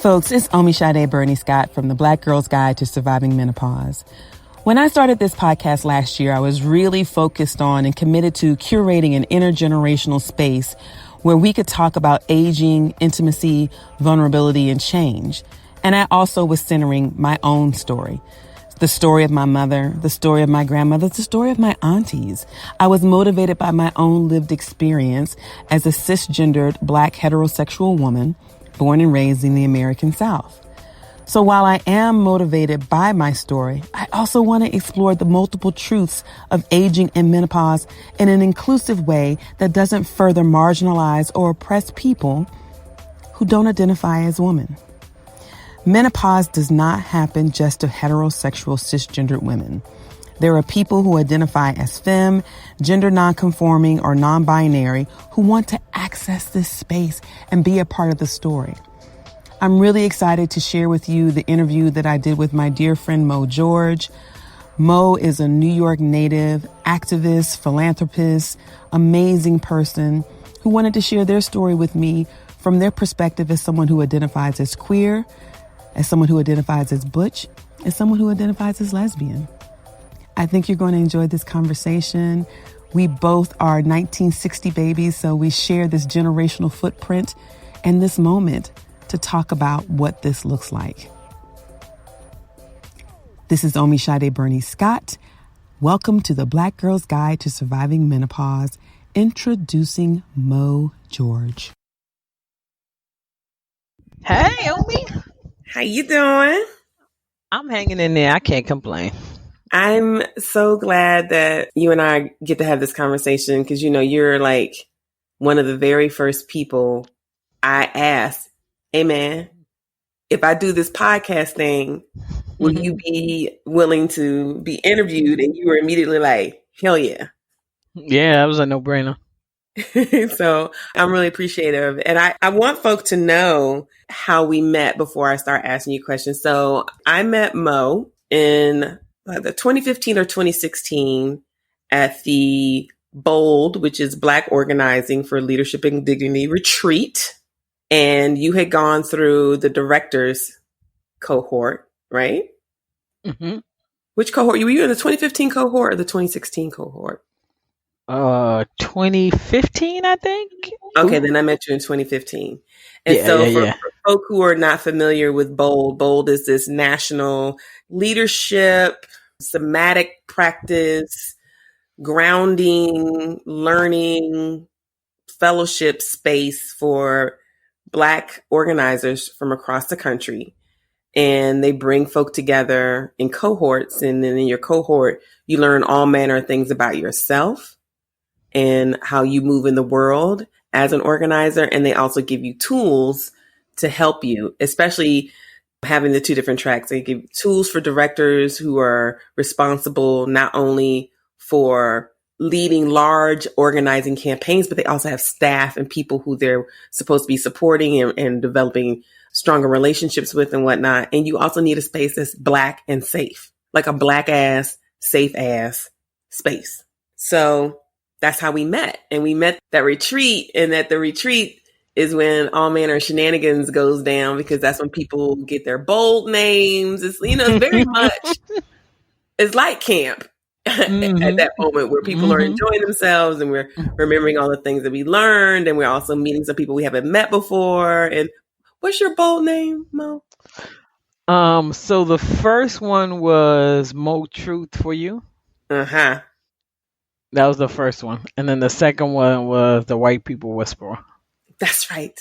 folks, it's Omishade Bernie Scott from the Black Girl's Guide to Surviving Menopause. When I started this podcast last year, I was really focused on and committed to curating an intergenerational space where we could talk about aging, intimacy, vulnerability, and change. And I also was centering my own story. The story of my mother, the story of my grandmother, the story of my aunties. I was motivated by my own lived experience as a cisgendered Black heterosexual woman born and raised in the American South. So while I am motivated by my story, I also want to explore the multiple truths of aging and menopause in an inclusive way that doesn't further marginalize or oppress people who don't identify as women. Menopause does not happen just to heterosexual cisgendered women. There are people who identify as femme, gender non-conforming, or non-binary who want to access this space and be a part of the story. I'm really excited to share with you the interview that I did with my dear friend Mo George. Mo is a New York native, activist, philanthropist, amazing person who wanted to share their story with me from their perspective as someone who identifies as queer, as someone who identifies as butch, as someone who identifies as lesbian. I think you're going to enjoy this conversation. We both are 1960 babies, so we share this generational footprint and this moment to talk about what this looks like. This is Omishade Bernie Scott. Welcome to the Black Girl's Guide to Surviving Menopause, introducing Mo George. Hey, Omi. How you doing? I'm hanging in there. I can't complain. I'm so glad that you and I get to have this conversation because, you know, you're like one of the very first people I asked, hey, man, if I do this podcast thing, will you be willing to be interviewed? And you were immediately like, hell yeah. Yeah, that was a no-brainer. So I'm really appreciative. And I want folk to know how we met before I start asking you questions. So I met Mo in the 2015 or 2016 at the BOLD, which is Black Organizing for Leadership and Dignity retreat. And you had gone through the director's cohort, right? Mm-hmm. Which cohort? Were you in the 2015 cohort or the 2016 cohort? 2015, I think. Okay, then I met you in 2015. And for folk who are not familiar with BOLD, BOLD is this national leadership, somatic practice, grounding, learning, fellowship space for Black organizers from across the country. And they bring folk together in cohorts. And then in your cohort, you learn all manner of things about yourself and how you move in the world as an organizer. And they also give you tools to help you, especially having the two different tracks. They give tools for directors who are responsible not only for leading large organizing campaigns, but they also have staff and people who they're supposed to be supporting and developing stronger relationships with and whatnot. And you also need a space that's Black and safe, like a Black ass, safe ass space. So that's how we met. And we met that retreat, and at the retreat is when all manner of shenanigans goes down, because that's when people get their bold names. It's, you know, it's very much, it's like camp at that moment where people are enjoying themselves and we're remembering all the things that we learned. And we're also meeting some people we haven't met before. And what's your bold name, Mo? So the first one was Mo Truth for You. Uh-huh. That was the first one. And then the second one was the White People Whisperer. That's right.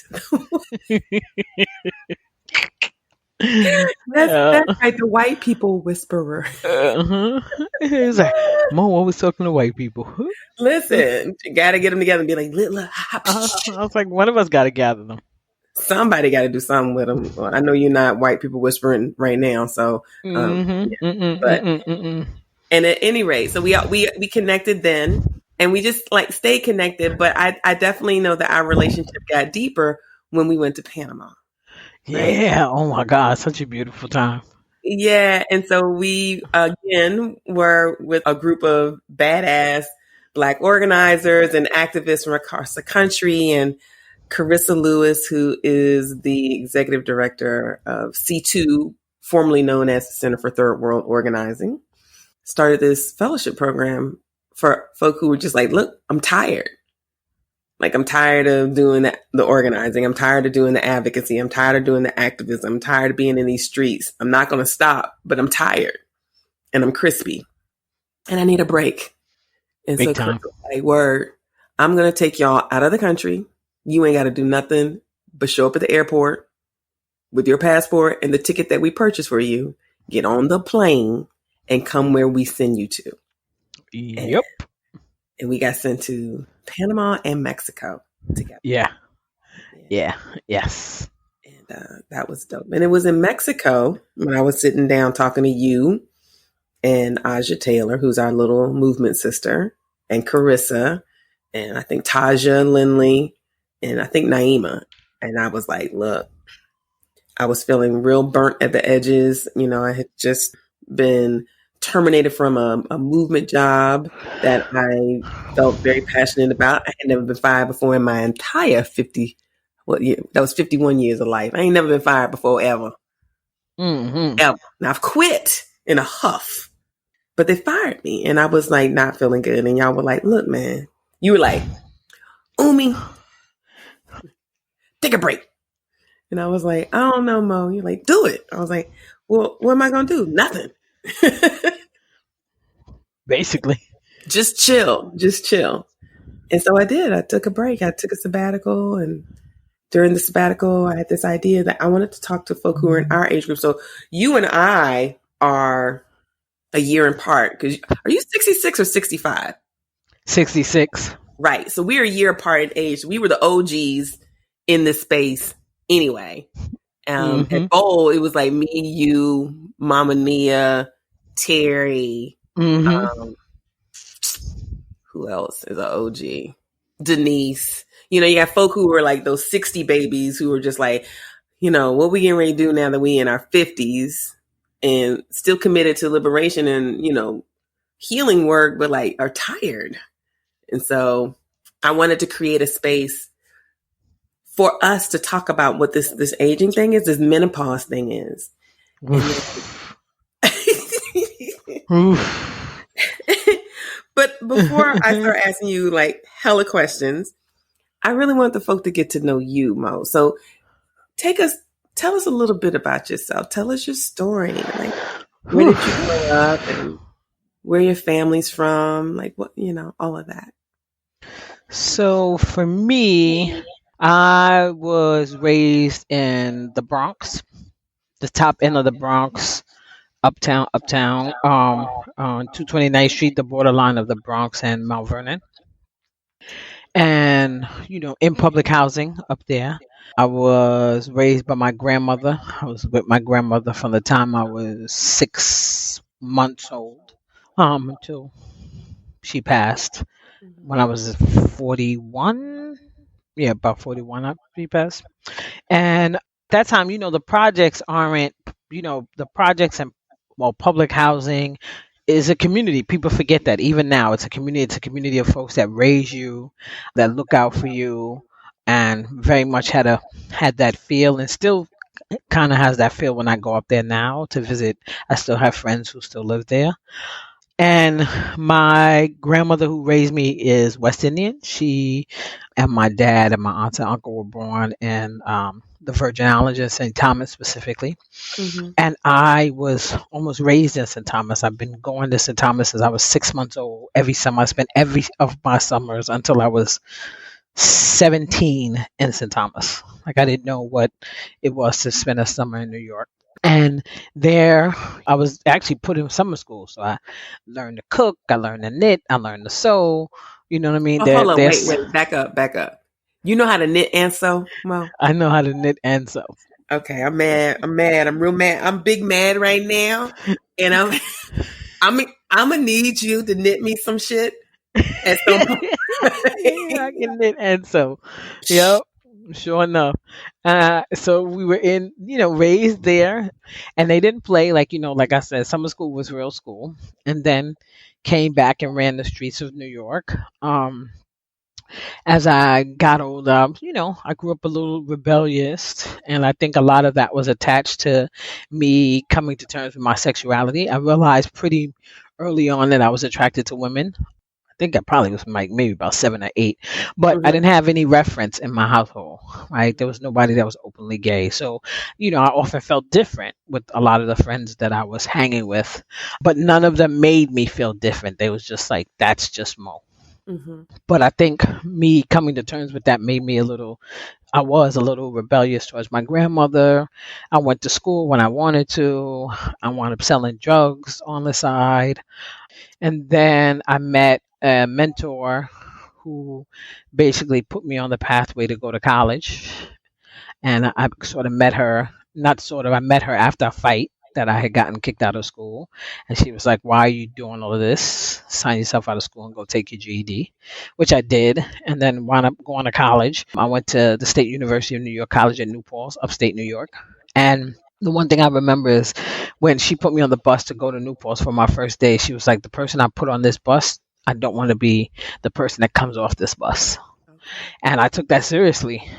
That's right. The White People Whisperer. It's like, Mo always talking to white people. Listen, you got to get them together and be like, I was like, one of us got to gather them. Somebody got to do something with them. Well, I know you're not White People Whispering right now. So, and at any rate, so we connected then, and we just like stayed connected. But I definitely know that our relationship got deeper when we went to Panama. Right? Yeah. Oh my God. Such a beautiful time. Yeah. And so we, again, were with a group of badass Black organizers and activists from across the country. And Carissa Lewis, who is the executive director of C2, formerly known as the Center for Third World Organizing, started this fellowship program for folk who were just like, look, I'm tired. Like, I'm tired of doing the organizing. I'm tired of doing the advocacy. I'm tired of doing the activism. I'm tired of being in these streets. I'm not going to stop, but I'm tired and I'm crispy and I need a break. And Big so time. like, word, I'm going to take y'all out of the country. You ain't got to do nothing but show up at the airport with your passport and the ticket that we purchased for you, get on the plane and come where we send you to. Yep. And we got sent to Panama and Mexico together. Yeah. Yes. And that was dope. And it was in Mexico when I was sitting down talking to you and Audre Taylor, who's our little movement sister, and Carissa, and I think Taja Lindley, and I think Naima. And I was like, look, I was feeling real burnt at the edges. I had just been terminated from a movement job that I felt very passionate about. I had never been fired before in my entire 51 years of life. I ain't never been fired before, ever. Mm-hmm. Ever. Now I've quit in a huff, but they fired me and I was like not feeling good. And y'all were like, look, man, you were like, Umi, take a break. And I was like, I don't know, Mo. You're like, do it. I was like, well, what am I going to do? Nothing. Basically. Just chill. And so I did. I took a break. I took a sabbatical. And during the sabbatical, I had this idea that I wanted to talk to folk who are in our age group. So you and I are a year apart. Are you 66 or 65? 66. Right. So we're a year apart in age. We were the OGs in this space anyway. At Bowl, it was like me, you, Mama Nia, Terry. Mm-hmm. Who else is an OG? Denise. You got folk who were like those 60 babies who were just like, what we getting ready to do now that we in our 50s and still committed to liberation and, healing work, but like are tired. And so I wanted to create a space for us to talk about what this aging thing is, this menopause thing is. But before I start asking you like hella questions, I really want the folk to get to know you, Mo. So tell us a little bit about yourself. Tell us your story. Like, where did you grow up and where your family's from? Like, what, all of that. So for me, I was raised in the Bronx, the top end of the Bronx, uptown, on 229th Street, the borderline of the Bronx and Mount Vernon. And, in public housing up there. I was raised by my grandmother. I was with my grandmother from the time I was 6 months old until she passed when I was 41. Yeah, about 41 she passed. And that time, the projects aren't, the projects and public housing is a community. People forget that even now it's a community. It's a community of folks that raise you, that look out for you, and very much had that feel, and still kind of has that feel when I go up there now to visit. I still have friends who still live there. And my grandmother who raised me is West Indian. She and my dad and my aunt and uncle were born in the Virgin Islands, in St. Thomas specifically. Mm-hmm. And I was almost raised in St. Thomas. I've been going to St. Thomas since I was 6 months old. Every summer, I spent every of my summers until I was 17 in St. Thomas. Like, I didn't know what it was to spend a summer in New York. And there, I was actually put in summer school. So I learned to cook, I learned to knit, I learned to sew. You know what I mean? Hold on, wait, back up. You know how to knit and sew, Mo? I know how to knit and sew. Okay, I'm mad. I'm real mad. I'm big mad right now. And I'm gonna need you to knit me some shit at some point. Yeah, I can knit and sew. Yep. Sure enough. So we were raised there, and they didn't play like I said, summer school was real school, and then came back and ran the streets of New York. As I got older, I grew up a little rebellious, and I think a lot of that was attached to me coming to terms with my sexuality. I realized pretty early on that I was attracted to women. I think I probably was like maybe about 7 or 8, but I Mhm. didn't have any reference in my household, right? There was nobody that was openly gay. So, I often felt different with a lot of the friends that I was hanging with, but none of them made me feel different. They was just like, that's just Mo. Mhm. But I think me coming to terms with that made me I was a little rebellious towards my grandmother. I went to school when I wanted to. I wound up selling drugs on the side. And then I met a mentor who basically put me on the pathway to go to college. And I sort of met her, not sort of, I met her after a fight that I had gotten kicked out of school. And she was like, "Why are you doing all of this? Sign yourself out of school and go take your GED," which I did. And then wound up going to college. I went to the State University of New York College in New Paltz, upstate New York. And the one thing I remember is when she put me on the bus to go to New Paltz for my first day, she was like, "The person I put on this bus, I don't want to be the person that comes off this bus." Okay. And I took that seriously.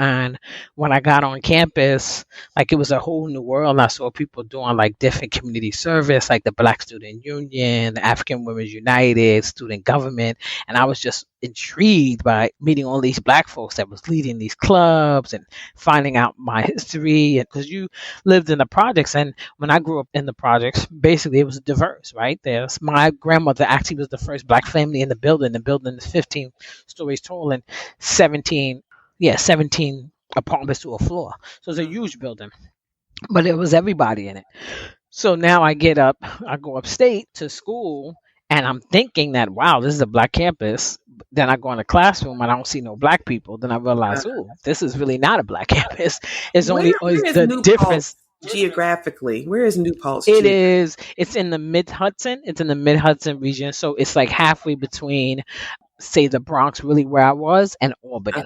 And when I got on campus, like it was a whole new world. And I saw people doing like different community service, like the Black Student Union, the African Women's United, student government. And I was just intrigued by meeting all these Black folks that was leading these clubs and finding out my history. And because you lived in the projects, and when I grew up in the projects, basically it was diverse, right? There's my grandmother actually was the first Black family in the building. The building is 15 stories tall and 17 apartments to a floor. So it's a huge building, but it was everybody in it. So now I go upstate to school, and I'm thinking that, wow, this is a Black campus. Then I go in the classroom and I don't see no Black people. Then I realize, oh, this is really not a Black campus. It's Where only is the New difference. Paltz geographically? Where is New Paltz It's in the mid Hudson. It's in the mid Hudson region. So it's like halfway between, say, the Bronx, really where I was, and Albany.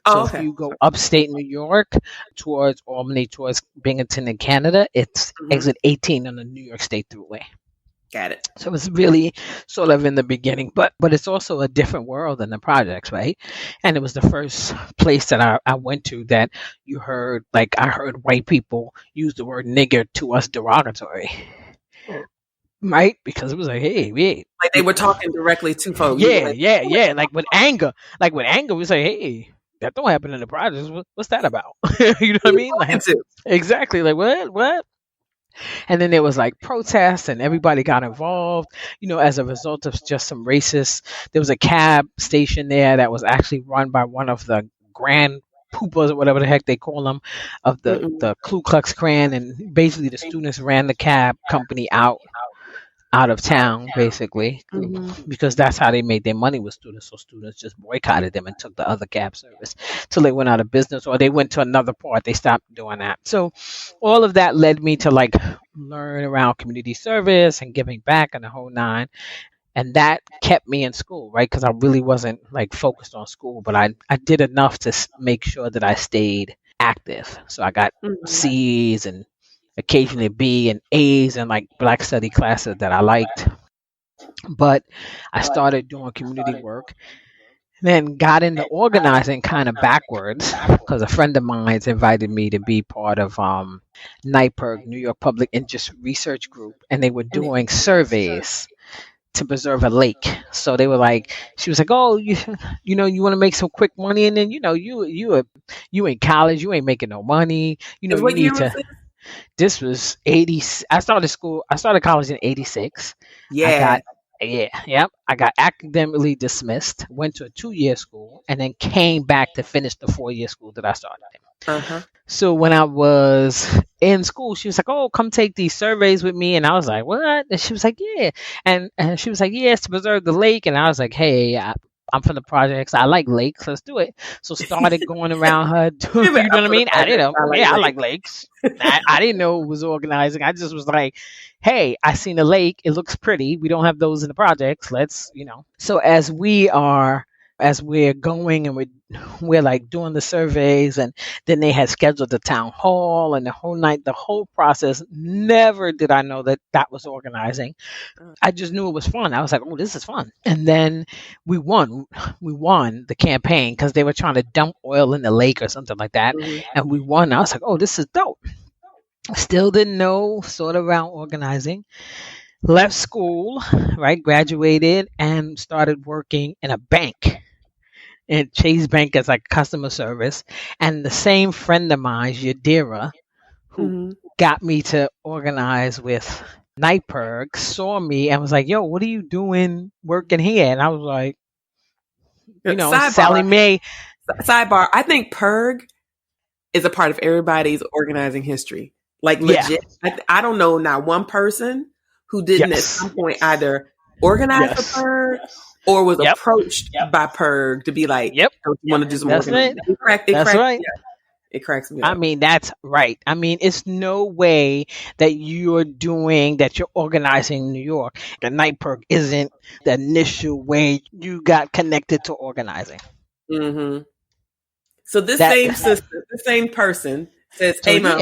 So Oh, if okay. you go upstate New York towards Albany, towards Binghamton in Canada, it's exit 18 on the New York State Thruway. Got it. So it's really sort of in the beginning, but it's also a different world than the projects, right? And it was the first place that I went to that you heard, like I heard white people use the word nigger to us derogatory. Right? Because it was like, hey, wait. Like they were talking directly to folks. Yeah. Like with anger, we say, hey, that don't happen in the projects. What's that about? You know what I mean? Like, exactly. Like what? And then there was like protests, and everybody got involved. As a result of just some racists. There was a cab station there that was actually run by one of the grand poopers or whatever the heck they call them of the Ku Klux Klan, and basically the students ran the cab company out of town, basically, because that's how they made their money with students. So students just boycotted them and took the other cab service till they went out of business, or they went to another part. They stopped doing that. So all of that led me to like learn around community service and giving back and the whole nine. And that kept me in school, right? Because I really wasn't like focused on school, but I did enough to make sure that I stayed active. So I got C's and occasionally B and A's in like Black study classes that I liked. But I started doing community work, then got into organizing kind of backwards because a friend of mine invited me to be part of NYPIRG, New York Public Interest Research Group, and they were doing surveys to preserve a lake. So they were like, she was like, "Oh, you want to make some quick money, and then you in college, you ain't making no money. You What need year to." was this? This was 80. I started college in 86. Yeah. I got academically dismissed, went to a 2-year school, and then came back to finish the 4-year school that I started in. So when I was in school, she was like, "Oh, come take these surveys with me." And I was like, "What?" And she was like, "Yeah." And she was like, "Yeah, it's to preserve the lake." And I was like, "Hey, I'm from the projects. I like lakes. Let's do it." So started going around her. You know what I mean? I didn't know. I like lakes. I didn't know it was organizing. I just was like, "Hey, I seen a lake. It looks pretty. We don't have those in the projects. Let's." So as we are as we're going and we're like doing the surveys, and then they had scheduled the town hall and the whole night, the whole process. Never did I know that that was organizing. I just knew it was fun. I was like, oh, this is fun. And then we won the campaign because they were trying to dump oil in the lake or something like that. And we won. I was like, oh, this is dope. Still didn't know sort of around organizing. Left school, right? Graduated and started working in a bank, in Chase Bank, as like customer service. And the same friend of mine, Yadira, who got me to organize with NYPIRG, saw me and was like, yo, what are you doing working here? And I was like, Sally Mae. Sidebar, I think PIRG is a part of everybody's organizing history. Like legit. Yeah. I don't know not one person who didn't at some point either organize for PIRG or was approached by PIRG to be like, don't you want to do some organizing? That's right. Yeah. It cracks me up. I mean, that's right. I mean, it's no way that you're organizing New York. The NYPIRG isn't the initial way you got connected to organizing. Mm-hmm. So this same sister, the same person says, hey, Mom.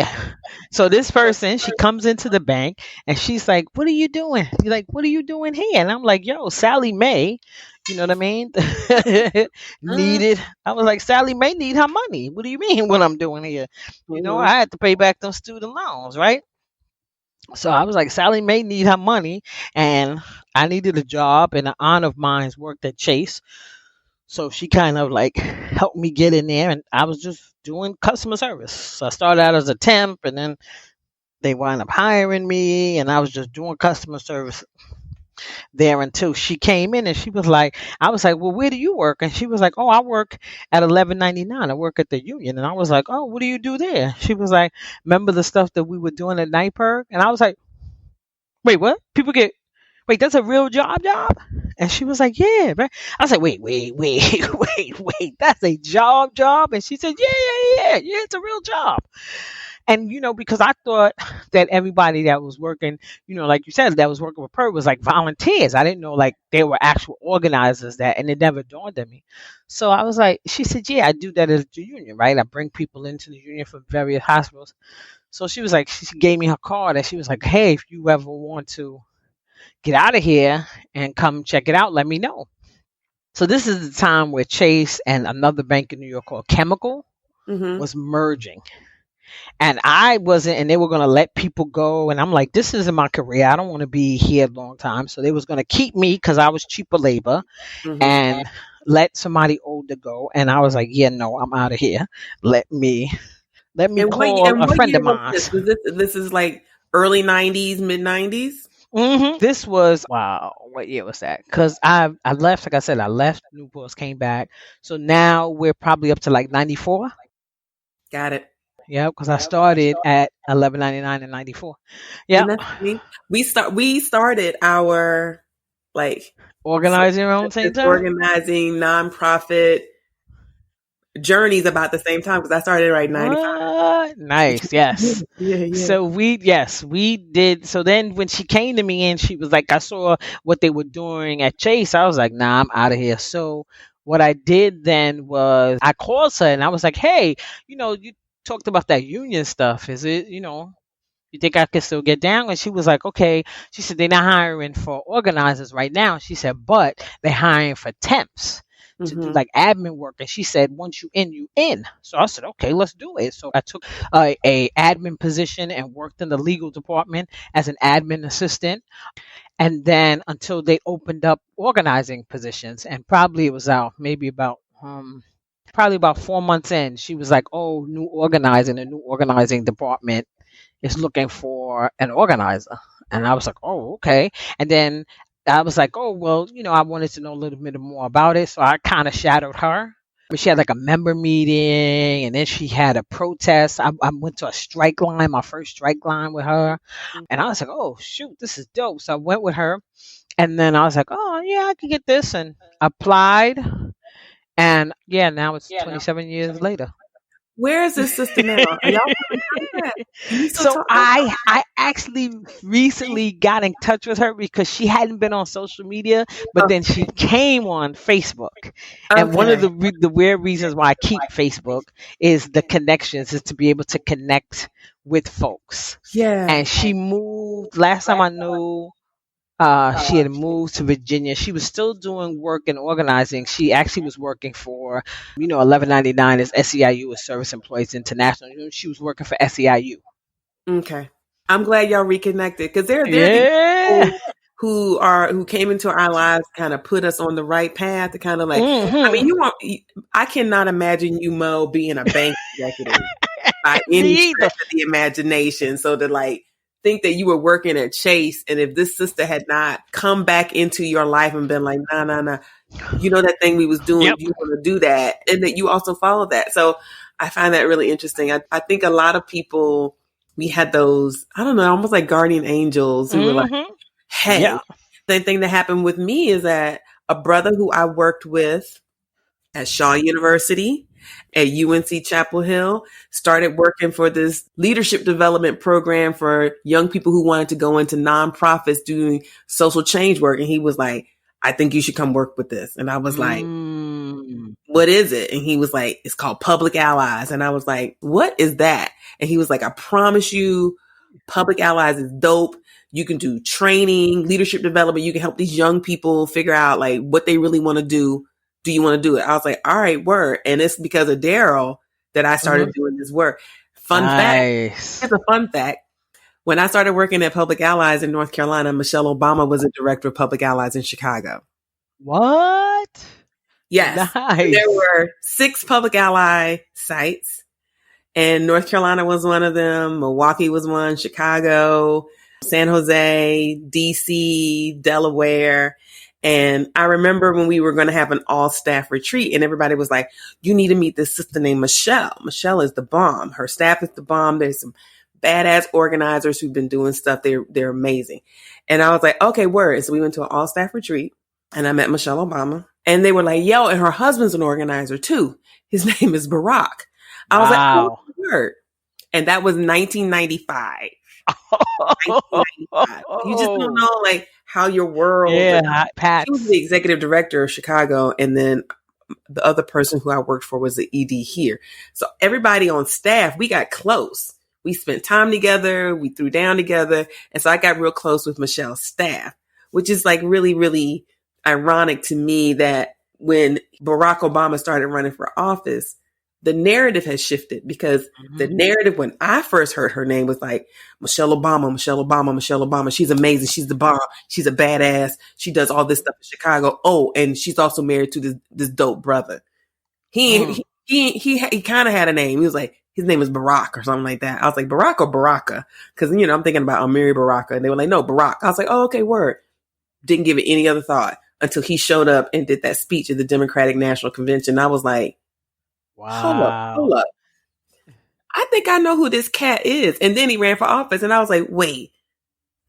So this person, she comes into the bank and she's like, what are you doing? You're like, what are you doing here? And I'm like, yo, Sally Mae, you know what I mean? Needed. I was like, Sally Mae need her money. What do you mean what I'm doing here? You know, I had to pay back them student loans, right? So I was like, Sally Mae need her money and I needed a job, and an aunt of mine's worked at Chase. So she kind of like helped me get in there, and I was just doing customer service. So I started out as a temp, and then they wound up hiring me, and I was just doing customer service there until she came in, and she was like, I was like, well, where do you work? And she was like, oh, I work at 1199. I work at the union. And I was like, oh, what do you do there? She was like, remember the stuff that we were doing at NYPIRG? And I was like, wait, what? Wait, that's a real job? And she was like, yeah, right. I was like, wait, that's a job? And she said, yeah, it's a real job. And, because I thought that everybody that was working, like you said, that was working with PIRG was like volunteers. I didn't know like they were actual organizers and it never dawned on me. So I was like, she said, yeah, I do that as the union, right? I bring people into the union from various hospitals. So she was like, she gave me her card and she was like, hey, if you ever want to get out of here and come check it out, let me know. So this is the time where Chase and another bank in New York called Chemical was merging. And I wasn't, and they were going to let people go. And I'm like, this isn't my career. I don't want to be here a long time. So they was going to keep me because I was cheaper labor and let somebody older go. And I was like, yeah, no, I'm out of here. Let me call a friend of mine. This is like early 90s, mid 90s. This was, wow, what year was that? Because I left, like I said, I left Newport's, came back. So now we're probably up to like 94. Got it. Yeah, because I started at 1199 in 94. Yeah. We started our like organizing around the same time. Organizing nonprofit journeys about the same time because I started right 95. Nice, yes. Yeah. So we did. So then when she came to me and she was like, I saw what they were doing at Chase, I was like, nah, I'm out of here. So what I did then was I called her and I was like, hey, you talked about that union stuff. Is it, you think I can still get down? And she was like, okay. She said, they're not hiring for organizers right now. She said, but they're hiring for temps to do like admin work. And she said, once you in, you in. So I said, okay, let's do it. So I took a admin position and worked in the legal department as an admin assistant. And then until they opened up organizing positions, and probably it was about 4 months in, she was like, oh, a new organizing department is looking for an organizer. And I was like, oh, okay. And then I was like, oh, well, I wanted to know a little bit more about it. So I kind of shadowed her. But she had like a member meeting, and then she had a protest. I went to a strike line, my first strike line with her. And I was like, oh, shoot, this is dope. So I went with her. And then I was like, oh, yeah, I can get this. And applied. And yeah, now it's 27 years later. Where is this sister now? Are y'all still in contact? Do you still So talk? I actually recently got in touch with her because she hadn't been on social media, but then she came on Facebook. And one of Okay. the weird reasons why I keep Facebook is the connections, is to be able to connect with folks. Yeah. And she moved last time I knew. She had moved to Virginia. She was still doing work and organizing. She actually was working for, 1199 is SEIU, is Service Employees International. She was working for SEIU. Okay. I'm glad y'all reconnected, because they're Yeah. the people who came into our lives, kind of put us on the right path to kind of like, I mean, I cannot imagine you, Mo, being a bank executive by any stretch of the imagination. So to like think that you were working at Chase, and if this sister had not come back into your life and been like, nah, you know, that thing we was doing, you want to do that, and that you also follow that. So I find that really interesting. I think a lot of people, we had those, I don't know, almost like guardian angels who were like, hey, the thing that happened with me is that a brother who I worked with at Shaw University, at UNC Chapel Hill, started working for this leadership development program for young people who wanted to go into nonprofits doing social change work. And he was like, I think you should come work with this. And I was like, what is it? And he was like, it's called Public Allies. And I was like, what is that? And he was like, I promise you, Public Allies is dope. You can do training, leadership development. You can help these young people figure out like what they really want to do. Do you want to do it? I was like, all right, word. And it's because of Daryl that I started doing this work. Fun fact. It's a fun fact. When I started working at Public Allies in North Carolina, Michelle Obama was a director of Public Allies in Chicago. What? Yes. Nice. There were 6 Public Ally sites, and North Carolina was one of them. Milwaukee was one, Chicago, San Jose, DC, Delaware. And I remember when we were going to have an all-staff retreat, and everybody was like, you need to meet this sister named Michelle. Michelle is the bomb. Her staff is the bomb. There's some badass organizers who've been doing stuff. They're amazing. And I was like, okay, word. And so we went to an all-staff retreat, and I met Michelle Obama. And they were like, yo, and her husband's an organizer too. His name is Barack. I was like, oh, word. And that was 1995. 1995. You just don't know like how your world. Yeah, Pat. She was the executive director of Chicago, and then the other person who I worked for was the ED here. So everybody on staff, we got close. We spent time together. We threw down together. And so I got real close with Michelle's staff, which is like really, really ironic to me that when Barack Obama started running for office, the narrative has shifted, because the narrative when I first heard her name was like, Michelle Obama, Michelle Obama, Michelle Obama. She's amazing. She's the bomb. She's a badass. She does all this stuff in Chicago. Oh, and she's also married to this dope brother. He kind of had a name. He was like, his name is Barack or something like that. I was like, Barack or Baraka? Because, I'm thinking about Amiri Baraka. And they were like, no, Barack. I was like, oh, okay, word. Didn't give it any other thought until he showed up and did that speech at the Democratic National Convention. I was like, wow. Hold up. I think I know who this cat is. And then he ran for office, and I was like, wait,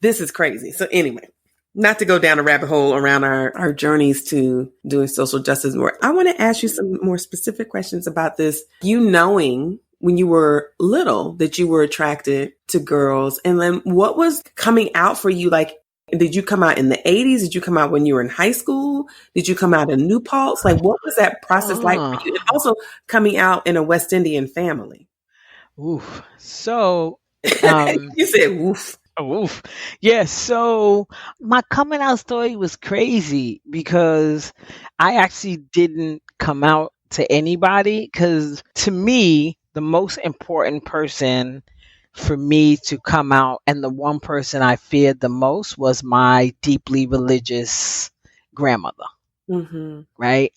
this is crazy. So anyway, not to go down a rabbit hole around our journeys to doing social justice work, I want to ask you some more specific questions about this. You knowing when you were little that you were attracted to girls, and then what was coming out for you? Like, did you come out in the 80s? Did you come out when you were in high school? Did you come out in New Paltz? Like, what was that process like for you? And also coming out in a West Indian family. Oof. So, you said woof. Oof. Yeah. So my coming out story was crazy because I actually didn't come out to anybody, because to me, the most important person for me to come out, and the one person I feared the most, was my deeply religious grandmother. Right?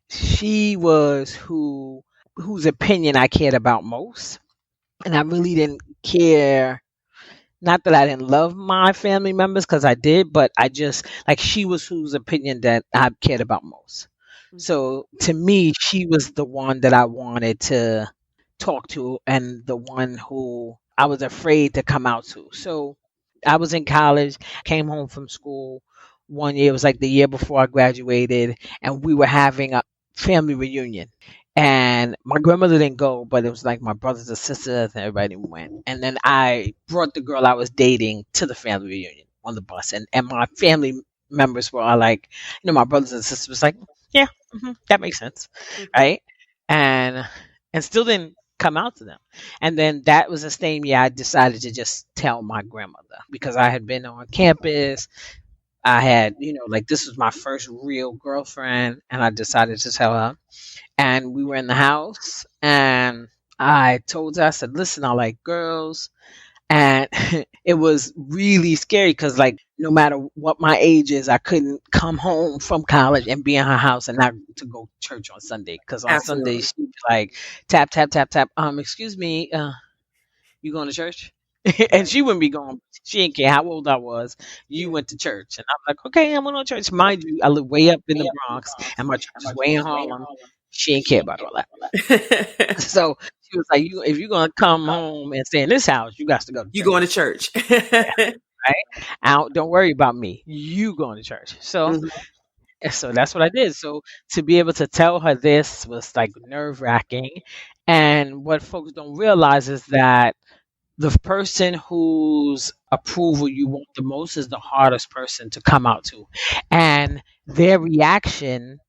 She was whose opinion I cared about most. And I really didn't care. Not that I didn't love my family members, because I did, but I just, like, she was whose opinion that I cared about most. So to me, she was the one that I wanted to talk to, and the one who I was afraid to come out to. So I was in college, came home from school one year. It was like the year before I graduated, and we were having a family reunion. And my grandmother didn't go, but it was like my brothers and sisters and everybody went. And then I brought the girl I was dating to the family reunion on the bus. And my family members were all like, my brothers and sisters was like, yeah, that makes sense. Right. And still didn't come out to them. And then that was the same year I decided to just tell my grandmother, because I had been on campus. I had, like, this was my first real girlfriend, and I decided to tell her. And we were in the house, and I told her, I said, listen, I like girls. And it was really scary because, like, no matter what my age is, I couldn't come home from college and be in her house and not to go to church on Sunday. Because on Sunday, she'd be like, tap, tap, tap, tap. Excuse me, you going to church? And she wouldn't be going. She didn't care how old I was. You went to church. And I'm like, okay, I'm going to church. Mind you, I live way up in the Bronx, and my church is way in Harlem. She didn't care about all that. So she was like, if you're going to come home and stay in this house, you got to go to church. You going to church. Right? Don't worry about me. You going to church. So so that's what I did. So to be able to tell her this was like nerve-wracking. And what folks don't realize is that the person whose approval you want the most is the hardest person to come out to. And their reaction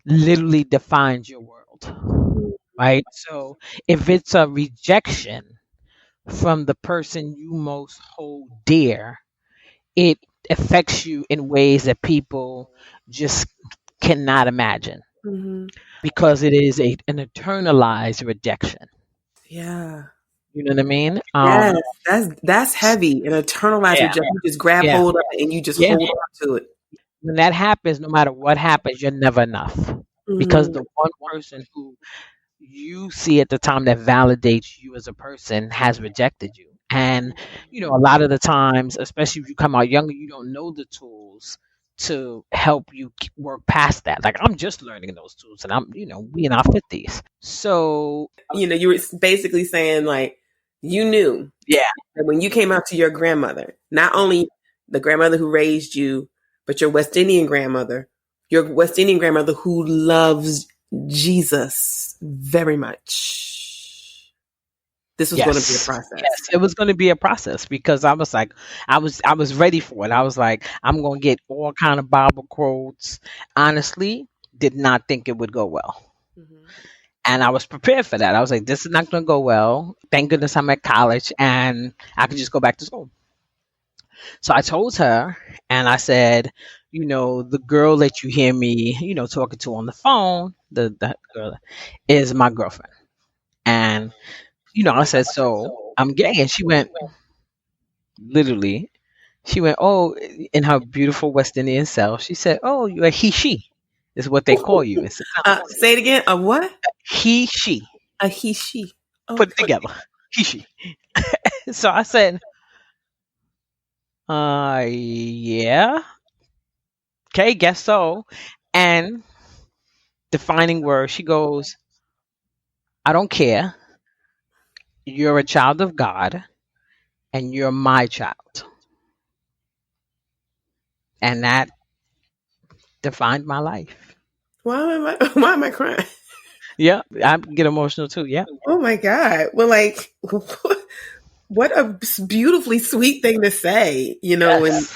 literally defines your world, right? So if it's a rejection from the person you most hold dear, it affects you in ways that people just cannot imagine, because it is an internalized rejection. Yeah. You know what I mean? Yes, that's heavy. An internalized rejection. You just grab hold of it and you just hold on to it. When that happens, no matter what happens, you're never enough, because the one person who you see at the time that validates you as a person has rejected you. And, a lot of the times, especially if you come out younger, you don't know the tools to help you work past that. Like, I'm just learning those tools, and we in our 50s. So, you were basically saying, like, you knew that when you came out to your grandmother, not only the grandmother who raised you, but your West Indian grandmother who loves Jesus very much. This was going to be a process. Yes, it was going to be a process, because I was like, I was ready for it. I was like, I'm going to get all kind of Bible quotes. Honestly, did not think it would go well. And I was prepared for that. I was like, this is not going to go well. Thank goodness I'm at college and I could just go back to school. So I told her, and I said, the girl that you hear me, talking to on the phone, the girl is my girlfriend. And, I said, so I'm gay. And she went, oh, in her beautiful West Indian self, she said, oh, you're a he, she is what they call you. Say it again. A what? He, she. A he, she. Oh, put it together. He, she. So I said, yeah. Okay, guess so. And defining word, she goes, I don't care. You're a child of God, and you're my child. And that defined my life. Why am I crying? Yeah, I get emotional too. Yeah. Oh my God. Well, like, what a beautifully sweet thing to say, and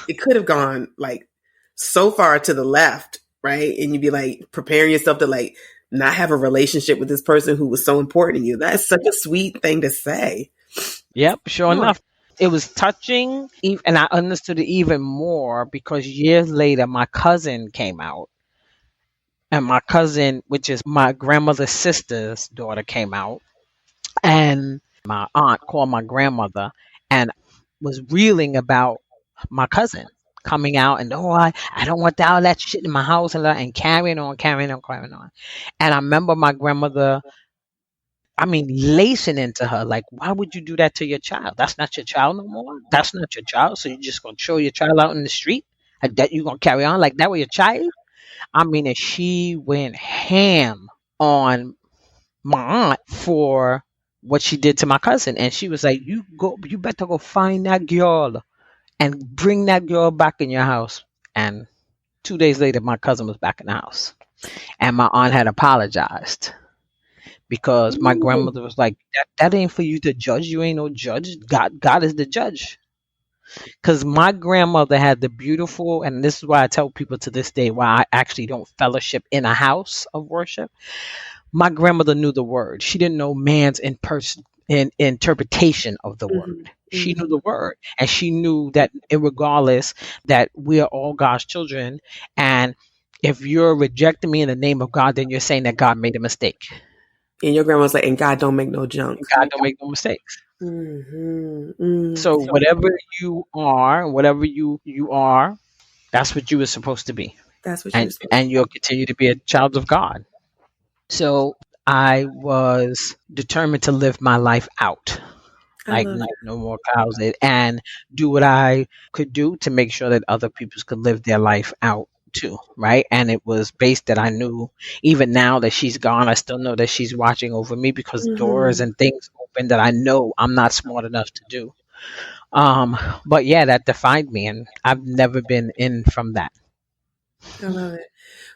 it could have gone like so far to the left, right? And you'd be like preparing yourself to like not have a relationship with this person who was so important to you. That's such a sweet thing to say. Yep, sure enough. It was touching, and I understood it even more because years later, my cousin came out. And my cousin, which is my grandmother's sister's daughter, came out. And my aunt called my grandmother and was reeling about my cousin coming out. And, I don't want all that shit in my house, and carrying on. And I remember my grandmother, lacing into her, like, why would you do that to your child? That's not your child no more. That's not your child. So you're just going to throw your child out in the street? Like that you're going to carry on like that with your child? And she went ham on my aunt for what she did to my cousin. And she was like, you better go find that girl and bring that girl back in your house. And 2 days later, my cousin was back in the house. And my aunt had apologized. because my Ooh. grandmother was like, that ain't for you to judge. You ain't no judge. God is the judge. Because my grandmother had the beautiful, and this is why I tell people to this day why I actually don't fellowship in a house of worship. My grandmother knew the word. She didn't know man's interpretation of the word. Mhm, She knew mhm. the word, and she knew that regardless that we are all God's children, and if you're rejecting me in the name of God, then you're saying that God made a mistake. And your grandma's like, and God don't make no junk. And God don't make no mistakes. So So whatever you are, that's what you were supposed to be, that's what you're and supposed to you'll continue to be a child of God. So I was determined to live my life out, do. I love like no more closet, and do what I could do to make sure that other people could live their life out too, right? And it was based that I knew even now that she's gone, I still know that she's watching over me because it. doors Hmm. and things open that I know I'm not smart enough to do. But yeah, that defined me, and I've never been in from that. I love it.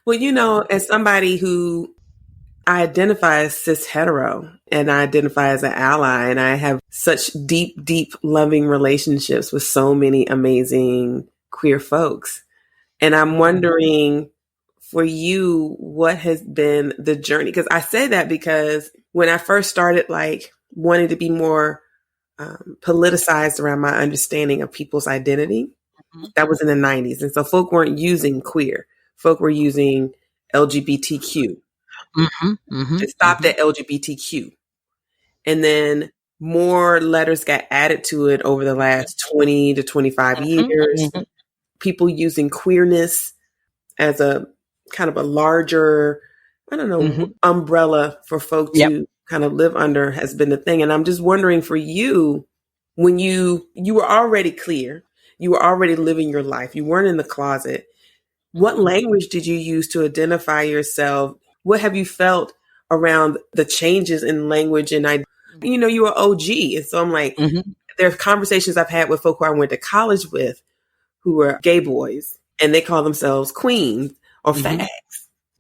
Well, as somebody who I identify as cis hetero and I identify as an ally, and I have such deep, deep, loving relationships with so many amazing queer folks. And I'm wondering for you, what has been the journey? Because I say that because when I first started, like, wanting to be more politicized around my understanding of people's identity, that was in the 90s. And so folk weren't using queer, folk were using LGBTQ. Mm-hmm, mm-hmm, It stopped mm-hmm, at LGBTQ. And then more letters got added to it over the last 20 to 25 mm-hmm, years. mm-hmm, People using queerness as a kind of a larger, I don't know, mm-hmm. umbrella for folk Yep. to kind of live under has been the thing. And I'm just wondering for you, when you were already clear, you were already living your life, you weren't in the closet. What Mm-hmm, language did you use to identify yourself? What have you felt around the changes in language? And you were OG. And so I'm like, mm-hmm, there are conversations I've had with folk who I went to college with who were gay boys, and they call themselves queens or mm-hmm, fags.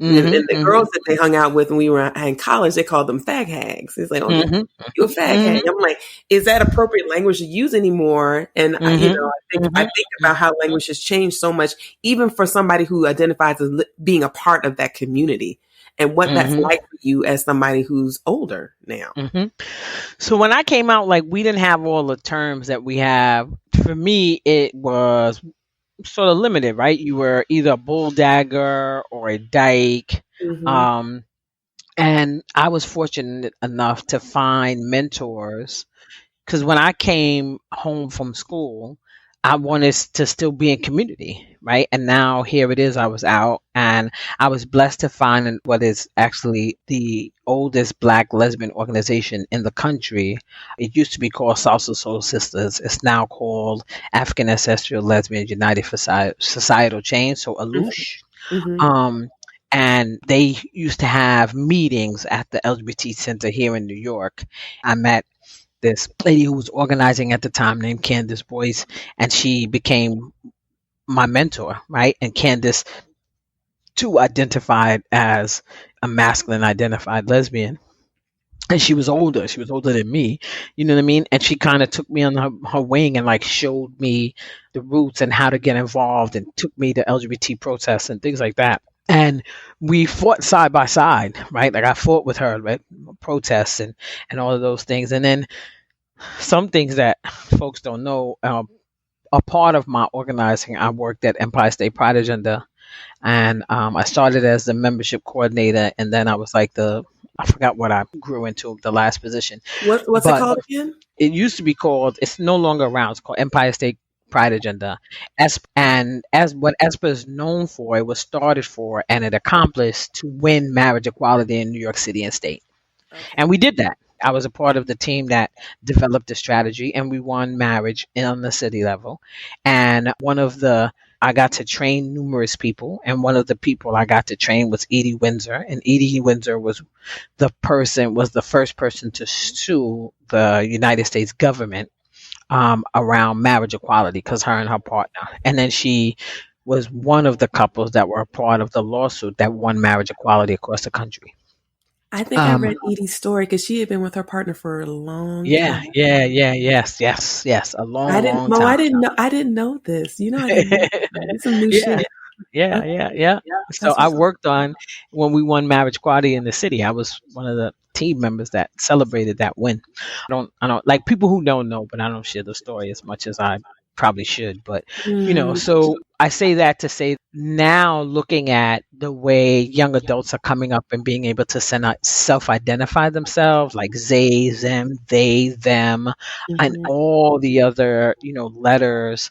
And the mm-hmm, girls that they hung out with when we were in college, they called them fag hags. It's like, oh, mm-hmm, you a fag hag. I'm like, is that appropriate language to use anymore? And mm-hmm, I think about how language has changed so much, even for somebody who identifies as being a part of that community, and what that's mm-hmm, like for you as somebody who's older now. mm-hmm. So when I came out, like we didn't have all the terms that we have. For me, it was sort of limited, right? You were either a bull dagger or a dyke. Mm-hmm. Um, and I was fortunate enough to find mentors because when I came home from school, I wanted to still be in community, right? And now here it is, I was out and I was blessed to find what is actually the oldest Black lesbian organization in the country. It used to be called Salsa Soul Sisters. It's now called African Ancestral Lesbians United for Societal Change, so ALUSH. Mm-hmm. Um, and they used to have meetings at the LGBT Center here in New York. I met this lady who was organizing at the time named Candace Boyce, and she became my mentor, right? And Candace, too, identified as a masculine identified lesbian. And she was older. She was older than me. You know what I mean? And she kind of took me on her wing and like showed me the roots and how to get involved and took me to LGBT protests and things like that. And we fought side by side, right? Like I fought with her, right? Protests and all of those things. And then some things that folks don't know. A part of my organizing, I worked at Empire State Pride Agenda, and I started as the membership coordinator, and then I was like I forgot what I grew into the last position, What's it but called again? it used to be called. It's no longer around. It's called Empire State Pride Agenda. And as what ESPA is known for, it was started for, and it accomplished to win marriage equality in New York City and state. And Okay. we did that. I was a part of the team that developed the strategy and we won marriage on the city level. And I got to train numerous people. And one of the people I got to train was Edie Windsor. And Edie Windsor was the first person to sue the United States government around marriage equality because her and her partner. And then she was one of the couples that were a part of the lawsuit that won marriage equality across the country. I think I read Edie's story because she had been with her partner for a long Yeah, time. yes, a I long, didn't, long Mo, time. I didn't know this. You know, I didn't know that. It's some new Yeah, shit. Okay, yeah. So that's I what's up. worked on when we won Marriage Quality in the city. I was one of the team members that celebrated that win. I don't like people who don't know, but I don't share the story as much as I probably should. But Mm, so I say that to say now looking at the way young adults are coming up and being able to self-identify themselves like them, they, them, and mhm, all the other letters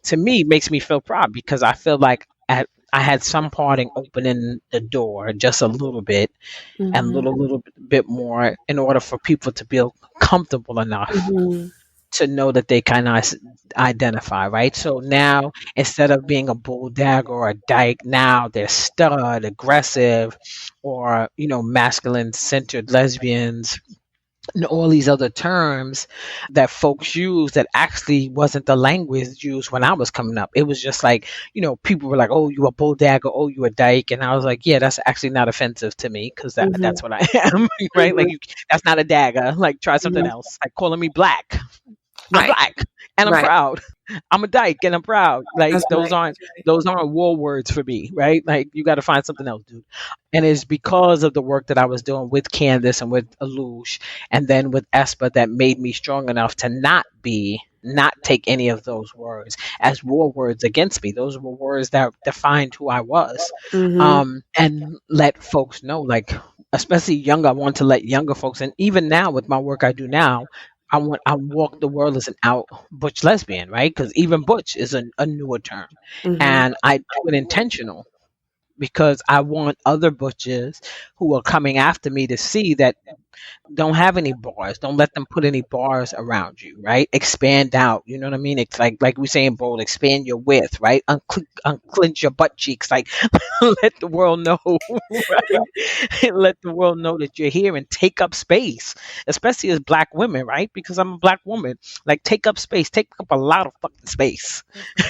to me makes me feel proud because I feel like I had some part in opening the door just a little bit and mhm, little bit more in order for people to feel comfortable enough mhm, to know that they kind of identify, right? So now instead of being a bulldog or a dyke, now they're stud, aggressive, or masculine centered lesbians, and all these other terms that folks use that actually wasn't the language used when I was coming up. It was just like, people were like, "Oh, you a bulldog," or "Oh, you a dyke," and I was like, "Yeah, that's actually not offensive to me because mhm, that's what I am, right? Like, mhm, that's not a dagger. Like, try something mhm. else. Like calling me black. I'm Right, black and I'm right. proud. I'm a dyke and I'm proud. Like That's right. those aren't war words for me, right? Like you got to find something else, dude. And it's because of the work that I was doing with Candace and with Alush and then with Espa that made me strong enough to not take any of those words as war words against me. Those were words that defined who I was. Mm-hmm. And let folks know, like especially younger, I want to let younger folks, and even now with my work I do now, I walk the world as an out butch lesbian, right? Because even butch is a newer term, Mm-hmm. and I do it intentional because I want other butches who are coming after me to see that don't have any bars. Don't let them put any bars around you, right? Expand out. You know what I mean? It's like we say in bold, expand your width, right? Unclench your butt cheeks. Like let the world know, right? Let the world know that you're here and take up space, especially as black women, right? Because I'm a black woman. Like take up space, take up a lot of fucking space.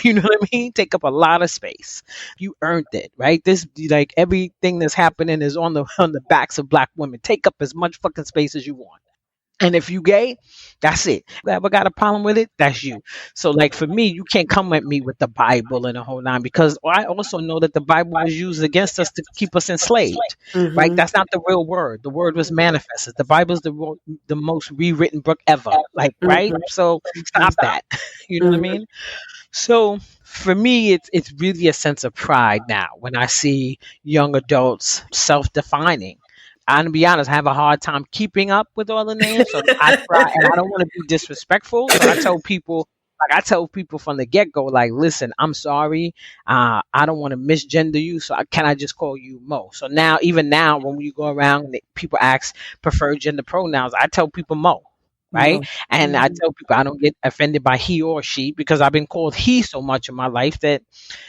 You know what I mean? Take up a lot of space. You earned it, right? This like everything that's happening is on the backs of black women. Take up as much fucking space as you want. And if you gay, that's it. If you ever got a problem with it, that's you. So like for me, you can't come at me with the Bible and the whole nine because I also know that the Bible was used against us to keep us enslaved. Right? Mm-hmm. That's not the real word. The word was manifested. The Bible's the most rewritten book ever. Like, right? Mm-hmm. So stop that. You know what I Mm-hmm. mean? So for me, it's really a sense of pride now when I see young adults self-defining. I'm gonna be honest, I have a hard time keeping up with all the names, so I try, and I don't want to be disrespectful. So I tell people from the get go, like, listen, I'm sorry, I don't want to misgender you, so can I just call you Mo? So now, even now, when you go around and people ask preferred gender pronouns, I tell people Mo. Right. Mo. And I Mm-hmm. tell people I don't get offended by he or she because I've been called he so much in my life that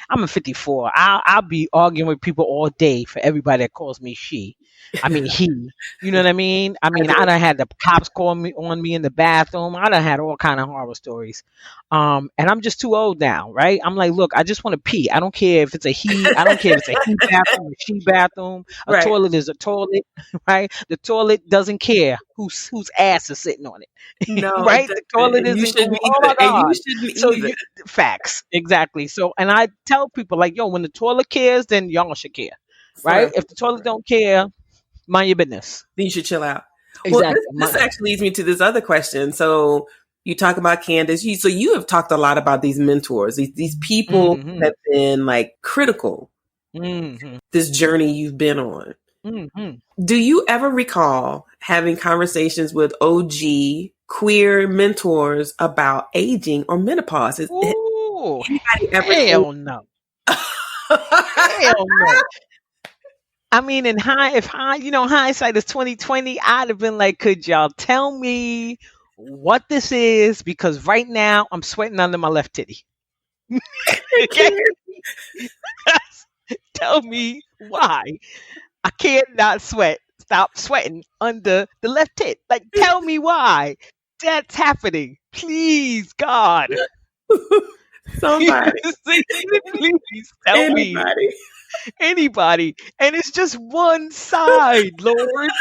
I'm a 54. I'll be arguing with people all day for everybody that calls me she. I mean he. You know what I mean? I I mean I do. done had the cops call me on me in the bathroom. I done had all kind of horror stories. And I'm just too old now, right? I'm like, look, I just want to pee. I don't care if it's a he. I don't care if it's a he bathroom, a she bathroom. A Right. toilet is a toilet, right? The toilet doesn't care whose ass is sitting on it, No, it right? doesn't. The toilet And you isn't going. shouldn't Oh my either. And you god! shouldn't So either. you facts exactly. So and I tell people like, yo, when the toilet cares, then y'all should care, For right? real. If the toilet don't care, mind your business. Then you should chill out. Well, Exactly. this actually leads me to this other question. So you talk about Candace. So you have talked a lot about these mentors, these people Mm-hmm. that have been like critical Mm-hmm. this journey you've been on. Mm-hmm. Do you ever recall having conversations with OG queer mentors about aging or menopause? Has Ooh, anybody ever hell no. Hell no. I mean, hindsight is 2020, I'd have been like, could y'all tell me what this is? Because right now I'm sweating under my left titty. Okay, tell me why I can't not sweat. Stop sweating under the left tit. Like, tell me why that's happening. Please, God. Somebody, Please tell me. anybody. anybody, and it's just one side, Lord.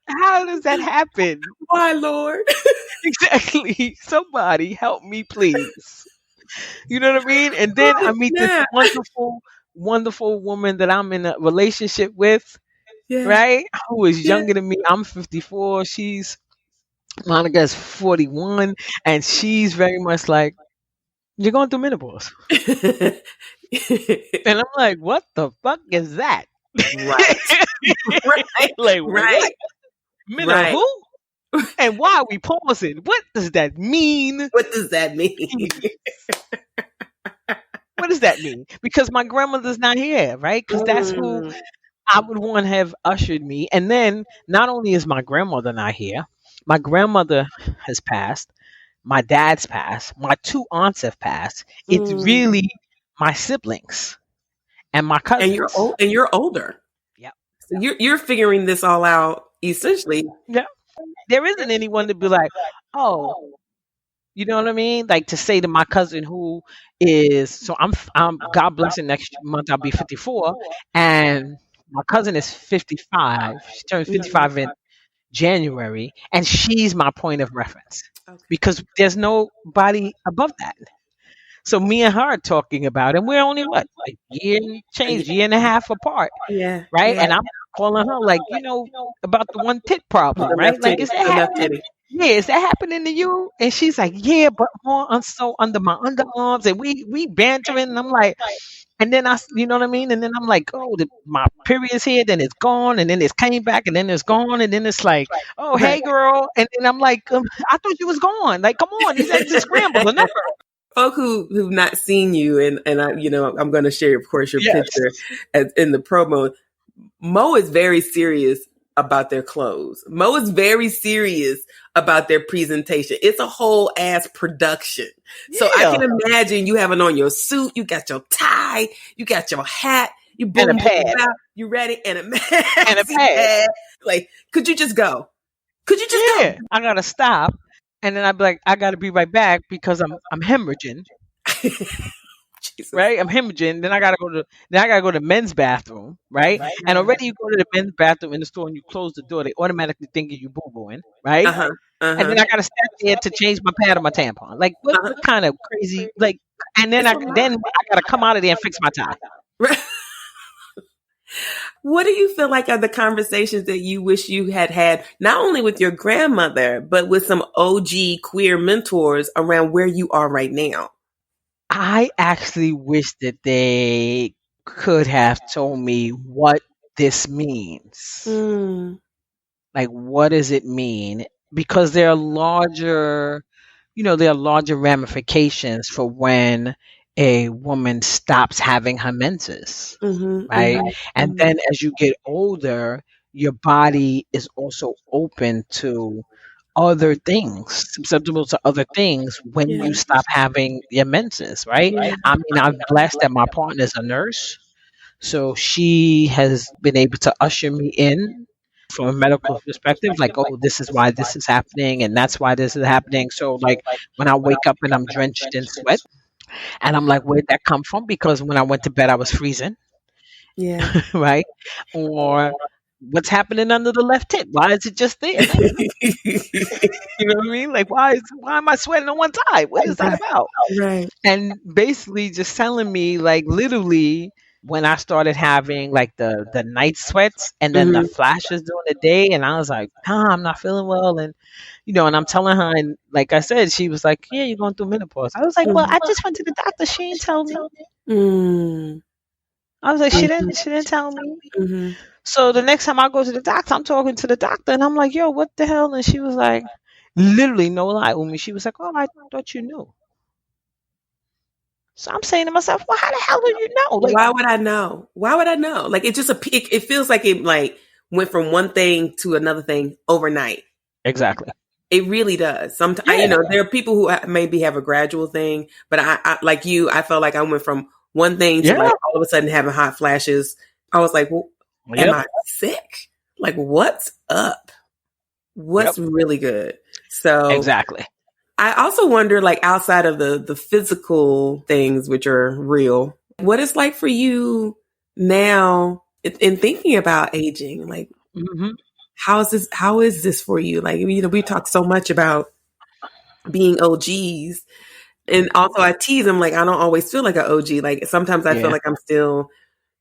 How does that happen? Why, Lord? Exactly. Somebody help me, please. You know what I mean? And then I Oh, meet this yeah. wonderful, wonderful woman that I'm in a relationship with, Yeah. right? Who is Yeah. younger than me. I'm 54. Monica's 41, and she's very much like, you're going through menopause. And I'm like, what the fuck is that? Right. Right. Like, Right. what? Meno Right. who? And why are we pausing? What does that mean? What does that mean? What does that mean? Because my grandmother's not here, right? Because that's who Mm. I would want to have ushered me. And then not only is my grandmother not here, my grandmother has passed, my dad's passed, my two aunts have passed. It's Mm. really my siblings and my And you're cousins. old, and you're older. Yep. So you're figuring this all out essentially. Yeah. There isn't anyone to be like, oh, you know what I mean? Like to say to my cousin who is so I'm God bless him, next month I'll be 54, and my cousin is 55. She turned 55 in January, and she's my point of reference Okay. because there's nobody above that. So me and her are talking about, and we're only what, a year and change, year and a half apart, Yeah. right? Yeah. And I'm calling her like, about the one tit problem, right? Like, is that Enough happening? titty. Yeah, is that happening to you? And she's like, yeah, but more so under my underarms, and we bantering, and I'm like, and then you know what I mean? And then I'm like, oh, my period's here, then it's gone, and then it's came back, and then it's gone, and then it's like, oh, Right. hey, girl, and then I'm like, I thought you was gone. Like, come on, these eggs are scrambled. Enough. Folk who've not seen you, and I, I'm going to share, of course, your Yes. picture in the promo. Mo is very serious about their clothes. Mo is very serious about their presentation. It's a whole ass production. So I Yeah. can imagine you having on your suit, you got your tie, you got your hat, you boom, And a pad. out, you ready, and a And a pad. Like, could you just go? Could you just Yeah, I gotta stop, and then I'd be like, I gotta be right back because I'm hemorrhaging, go? Jesus. right? I'm hemorrhaging. Then I gotta go to the men's bathroom, right? And already you go to the men's bathroom in the store and you close the door, they automatically think you boo booing, right? Uh-huh. And then I gotta stand there to change my pad or my tampon. Like what kind of crazy like? And then I gotta come out of there and fix my tie. What do you feel like are the conversations that you wish you had, not only with your grandmother, but with some OG queer mentors around where you are right now? I actually wish that they could have told me what this means. Like, what does it mean? Because there are larger ramifications for when a woman stops having her menses, right? And then as you get older, your body is also open to other things, susceptible to other things when you stop having your menses, right? Yeah. I mean, I'm blessed that my partner is a nurse. So she has been able to usher me in from a medical perspective, like, oh, this is why this is happening, and that's why this is happening. So, like, when I wake up and I'm drenched in sweat, and I'm like, where'd that come from? Because when I went to bed, I was freezing, Yeah. right? Or what's happening under the left tit? Why is it just there? You know what I mean? Like, why am I sweating on one side? What is that about? Right. And basically just telling me, like, literally when I started having like the night sweats and then the flashes during the day, and I was like, nah, I'm not feeling well. And and I'm telling her, and like I said, she was like, yeah, you're going through menopause. I was like, well, I just went to the doctor. She didn't tell me. I was like, she didn't tell me. So the next time I go to the doctor, I'm talking to the doctor, and I'm like, yo, what the hell? And she was like, literally, no lie, Umi. She was like, oh, I thought you knew. So I'm saying to myself, well, how the hell do you know? Like, why would I know? Why would I know? Like, it just it feels like it like went from one thing to another thing overnight. Exactly. It really does. Sometimes, there are people who maybe have a gradual thing, but I like you, I felt like I went from one thing to like all of a sudden having hot flashes. I was like, well, am I sick? Like, what's up? What's really good? So exactly. I also wonder, like, outside of the physical things, which are real, what it's like for you now, in thinking about aging, like, Mm-hmm. how is this for you? Like, we talk so much about being OGs. And also I tease them, like, I don't always feel like an OG. Like, sometimes I feel Yeah. like I'm still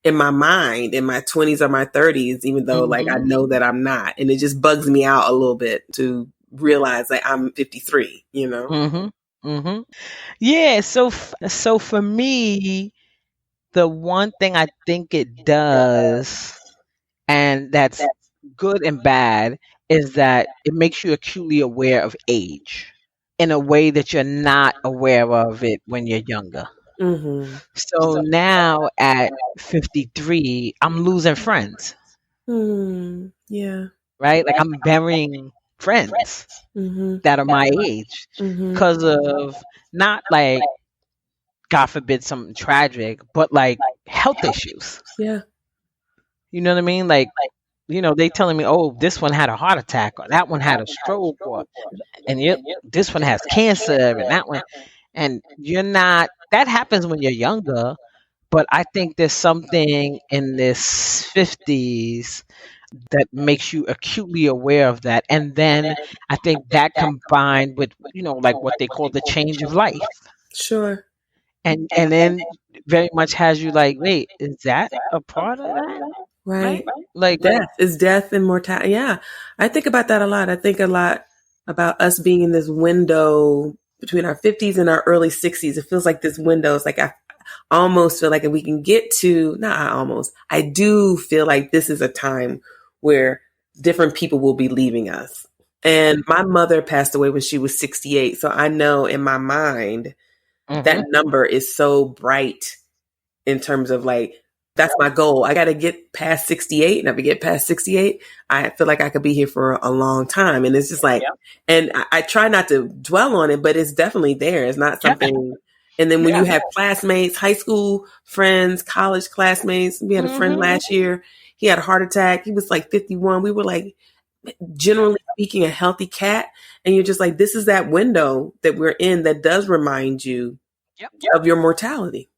in my mind in my 20s or my 30s, even though like I Mm-hmm. know that I'm not. And it just bugs me out a little bit to realize like I'm 53, you know? Mm-hmm. Mm-hmm. Yeah. So for me, the one thing I think it does, and that's good and bad, is that it makes you acutely aware of age in a way that you're not aware of it when you're younger. Mm-hmm. So now at 53, I'm losing friends, Yeah. right? Like I'm burying friends Mm-hmm. that are my age Mm-hmm. because of not like, God forbid, something tragic, but like health issues. Yeah. You know what I mean? Like, they telling me, oh, this one had a heart attack, or that one had a stroke, or and this one has cancer, and that one, and you're not. That happens when you're younger, but I think there's something in this 50s that makes you acutely aware of that, and then I think that combined with like what they call the change of life, Sure. and then very much has you like, wait, is that a part of that, Right. right? Like, Death is death and mortality. Yeah. I think about that a lot. I think a lot about us being in this window between our 50s and our early 60s. It feels like this window is like, I almost feel like if we can get to, not I almost, I do feel like this is a time where different people will be leaving us. And my mother passed away when she was 68. So I know in my mind, that hmm number is so bright in terms of like, that's my goal. I got to get past 68. And if I get past 68, I feel like I could be here for a long time. And it's just like, and I try not to dwell on it, but it's definitely there. It's not yeah, something. And then when you have classmates, high school friends, college classmates, we had a friend hmm last year. He had a heart attack. He was like 51. We were like, generally speaking, a healthy cat. And you're just like, this is that window that we're in that does remind you yep, of your mortality.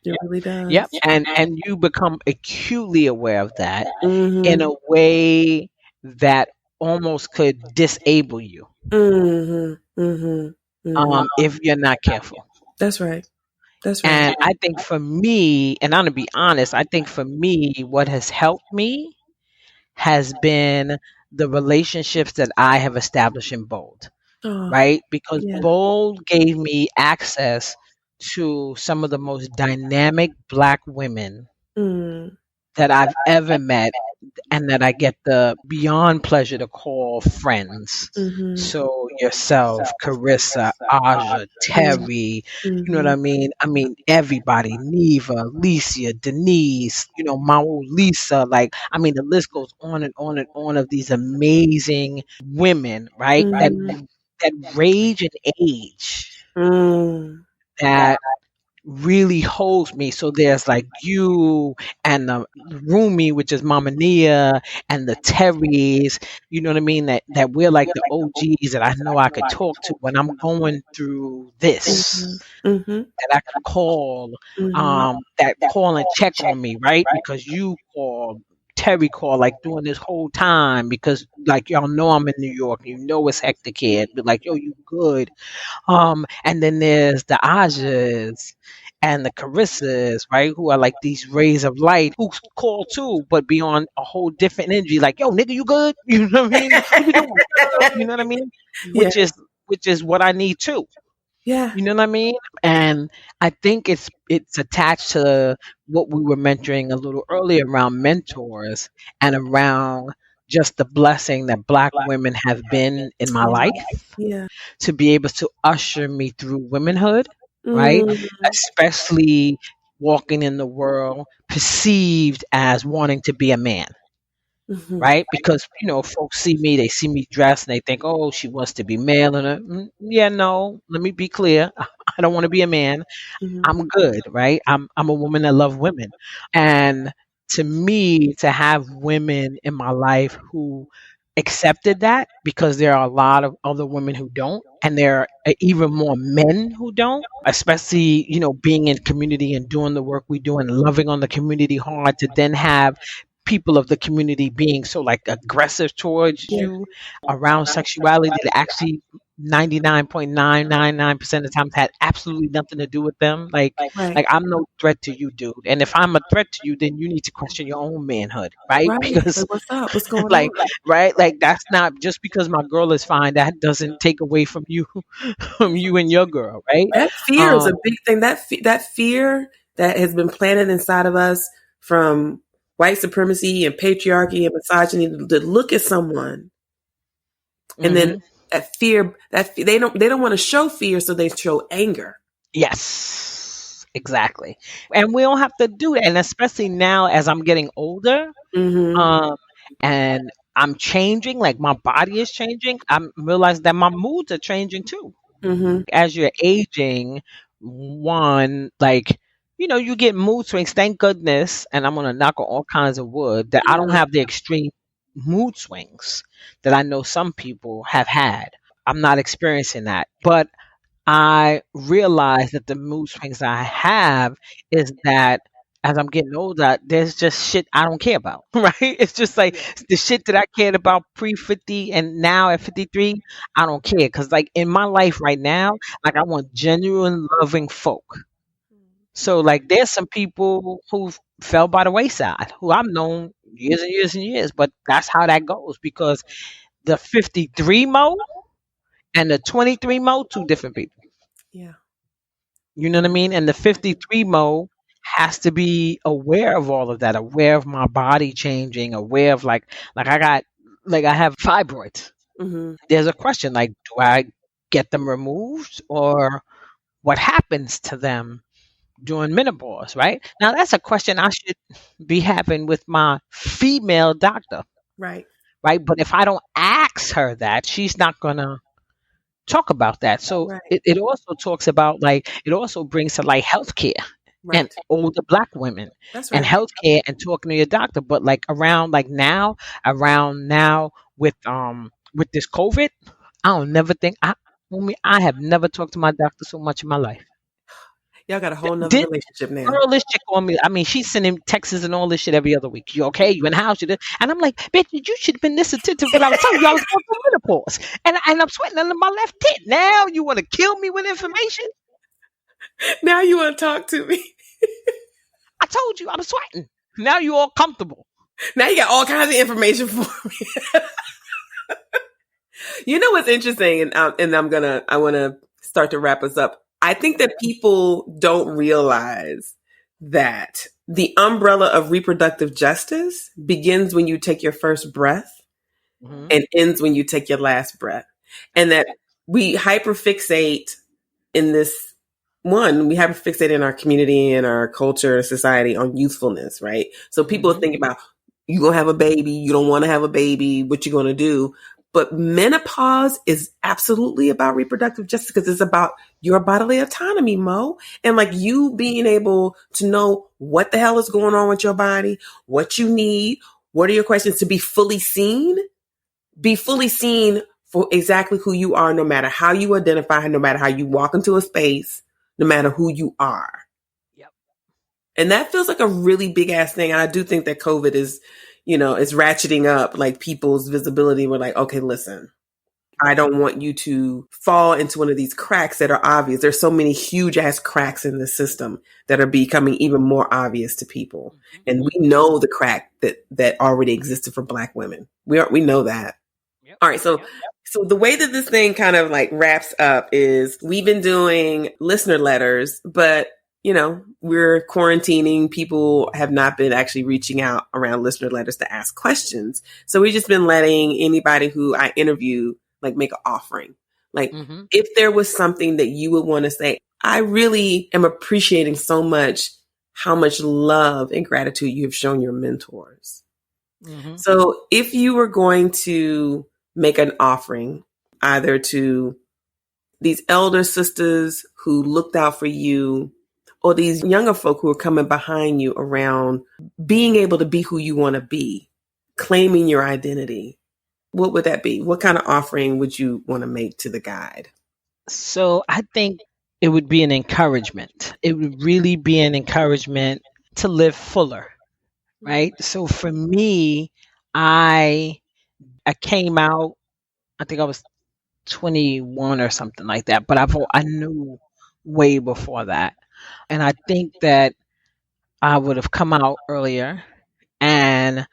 It really does. yep, and you become acutely aware of that in Mm-hmm. a way that almost could disable you, Mm-hmm. Mm-hmm. Mm-hmm. if you're not careful. That's right. That's right. And I think for me, and I'm gonna be honest, I think for me, what has helped me has been the relationships that I have established in Bold, Oh, right? Because yeah. Bold gave me access to some of the most dynamic Black women Mm. that I've ever met, and that I get the beyond pleasure to call friends. Mm-hmm. So yourself, Carissa, Aja, Terry, you know what Mm-hmm. I mean? I mean everybody, Neva, Alicia, Denise, my old Lisa, like, I mean, the list goes on and on and on of these amazing women, right? That Mm-hmm. that rage and age Mm. that really holds me. So there's like you and the Rumi, which is Mama Nia, and the Terrys, you know what I mean? That we're like the OGs that I know I could talk to when I'm going through this. Mm-hmm. That I could call, Mm-hmm. that call and check on me, right? Because you called, Terry called, like during this whole time, because like y'all know I'm in New York, you know it's hectic here, but like, yo, you good? And then there's the Ajas and the Carissas, right? Who are like these rays of light who call too, but be on a whole different energy. Like, yo, nigga, you good? You know what I mean? What we doing? You know what I mean? Yeah. Which is what I need too. Yeah. You know what I mean? And I think it's attached to what we were mentoring a little earlier around mentors and around just the blessing that Black women have been in my life Yeah. to be able to usher me through womanhood, right? Mm-hmm. Especially walking in the world perceived as wanting to be a man, Mm-hmm. right? Because, folks see me, they see me dressed and they think, oh, she wants to be male. And yeah, no, let me be clear. I don't want to be a man. Mm-hmm. I'm good, right? I'm a woman that love women. And, to me, to have women in my life who, accepted that because there are a lot of other women who don't, and there are even more men who don't, especially, being in community and doing the work we do and loving on the community hard, to then have people of the community being so like aggressive towards Yeah. you around sexuality that actually 99.999% of the time had absolutely nothing to do with them. Like Right. I'm no threat to you, dude. And if I'm a threat to you, then you need to question your own manhood, right? Right. Because Like, what's up? What's going like, on? right, like that's not just because my girl is fine, that doesn't take away from you from you and your girl, right? That fear is a big thing. That fear that has been planted inside of us from white supremacy and patriarchy and misogyny, to look at someone and then that fear, they don't want to show fear, so they show anger. Yes, exactly. And we don't have to do that. And especially now as I'm getting older, Mm-hmm. and I'm changing, like my body is changing, I'm realizing that my moods are changing too. Mm-hmm. As you're aging, one, like, you get mood swings. Thank goodness, and I'm gonna knock on all kinds of wood, that I don't have the extreme mood swings that I know some people have had. I'm not experiencing that. But I realize that the mood swings I have is that as I'm getting older, there's just shit I don't care about, right? It's just like the shit that I cared about pre 50 and now at 53, I don't care. Because, like, in my life right now, like, I want genuine, loving folk. So, like, there's some people who fell by the wayside who I've known years and years and years, but that's how that goes because the 53 Mo and the 23 Mo, two different people. Yeah. You know what I mean? And the 53 Mo has to be aware of all of that, aware of my body changing, aware of like I have fibroids. Mm-hmm. There's a question like, do I get them removed or what happens to them during menopause, right? Now that's a question I should be having with my female doctor, Right. right? But if I don't ask her that, she's not gonna talk about that. So Right. it also talks about like it also brings to like healthcare and Right. older black women That's and right. healthcare and talking to your doctor. But like around now with this COVID, I don't never think I have never talked to my doctor so much in my life. Y'all got a whole nother This relationship now. girl is chick on me. I mean, she's sending texts and all this shit every other week. You okay? You in the house? You this? And I'm like, bitch, you should have been this attentive when I was telling you I was going through menopause. And I'm sweating under my left tit. Now you want to kill me with information? Now you want to talk to me. I told you I'm sweating. Now you all comfortable. Now you got all kinds of information for me. You know what's interesting, and I want to start to wrap us up. I think that people don't realize that the umbrella of reproductive justice begins when you take your first breath and ends when you take your last breath. And that we hyperfixate in this we hyperfixate in our community and our culture and society on youthfulness, right? So people think about, you going to have a baby, you don't want to have a baby, what you going to do? But menopause is absolutely about reproductive justice because it's about your bodily autonomy, Mo. And like you being able to know what the hell is going on with your body, what you need, what are your questions, to be fully seen for exactly who you are, no matter how you identify, no matter how you walk into a space, no matter who you are. Yep. And that feels like a really big ass thing. And I do think that COVID is, it's ratcheting up like people's visibility. We're like, okay, listen, I don't want you to fall into one of these cracks that are obvious. There's so many huge ass cracks in the system that are becoming even more obvious to people. And we know the crack that already existed for Black women. We know that. Yep. All right. So the way that this thing kind of like wraps up is we've been doing listener letters, but we're quarantining. People have not been actually reaching out around listener letters to ask questions. So we've just been letting anybody who I interview like make an offering. Like if there was something that you would want to say, I really am appreciating so much how much love and gratitude you have shown your mentors. So if you were going to make an offering either to these elder sisters who looked out for you, or these younger folk who are coming behind you around being able to be who you want to be, claiming your identity, what would that be? What kind of offering would you want to make to the guide? So I think it would be an encouragement. It would really be an encouragement to live fuller, right? So for me, I came out, I think I was 21 or something like that, but I knew way before that. And I think that I would have come out earlier. And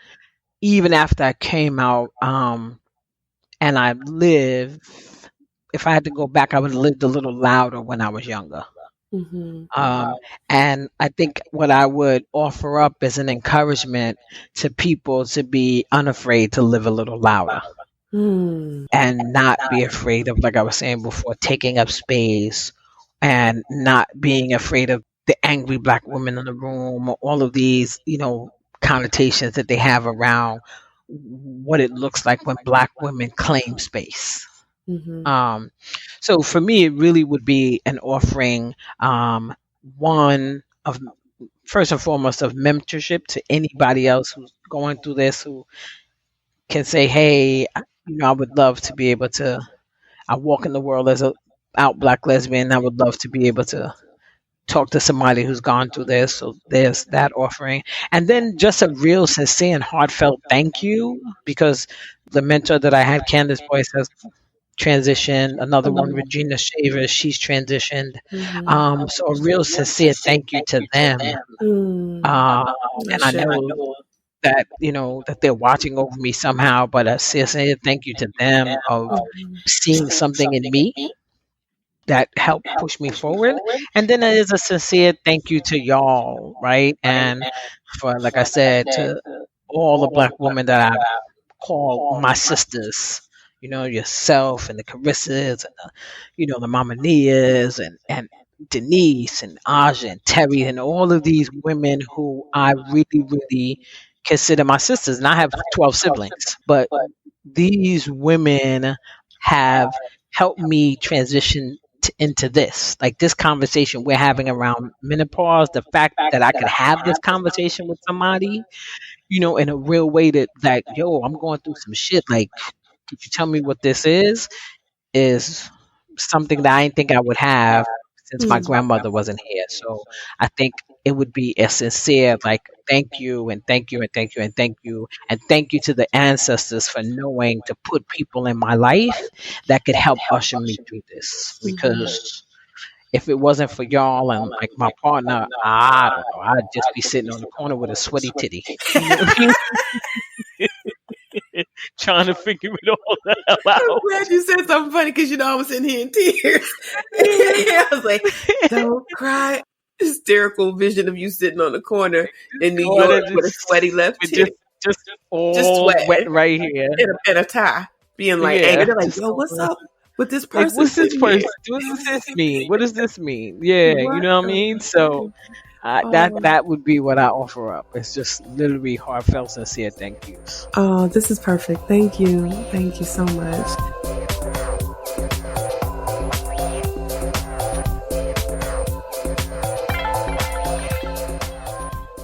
even after I came out, and I lived, if I had to go back, I would have lived a little louder when I was younger. Mm-hmm. And I think what I would offer up is an encouragement to people to be unafraid to live a little louder and not be afraid of, like I was saying before, taking up space and not being afraid of the angry Black women in the room or all of these, connotations that they have around what it looks like when Black women claim space. So for me, it really would be an offering, one of, first and foremost, of mentorship to anybody else who's going through this, who can say, hey, I would love to be able to, I walk in the world as a out Black lesbian. I would love to be able to talk to somebody who's gone through this. So there's that offering. And then just a real sincere and heartfelt thank you, because the mentor that I had, Candace Boyce, has transitioned. Another one, Regina Shaver, she's transitioned. So a real sincere thank you to them. And I know that, that they're watching over me somehow, but a sincere thank you to them of seeing something in me that helped push me forward. And then it is a sincere thank you to y'all, right? And for, like I said, to all the Black women that I call my sisters, yourself and the Carissas and the Mama Nias and Denise and Aja and Terry and all of these women who I really, really consider my sisters. And I have 12 siblings, but these women have helped me transition into this, like this conversation we're having around menopause, the fact that I could have this conversation with somebody, in a real way that yo, I'm going through some shit. Like, could you tell me what this is something that I didn't think I would have since my grandmother wasn't here. So I think it would be a sincere, like, thank you and thank you and thank you and thank you. And thank you to the ancestors for knowing to put people in my life that could help usher me through this. Because if it wasn't for y'all and like my partner, I don't know, I'd just be sitting on the corner with a sweaty titty. You know what I mean? Trying to figure it all out. I'm glad you said something funny, because I was sitting here in tears. I was like, don't cry. Hysterical vision of you sitting on the corner in New York with a sweaty left tip. Just sweat right here. In a tie. Being like, angry. They're like, yo, what's up with this person? Like, what's this person? What does this mean? What does this mean? Yeah, you know what I mean? So that would be what I offer up. It's just literally heartfelt, sincere thank yous. Oh, this is perfect. Thank you. Thank you so much.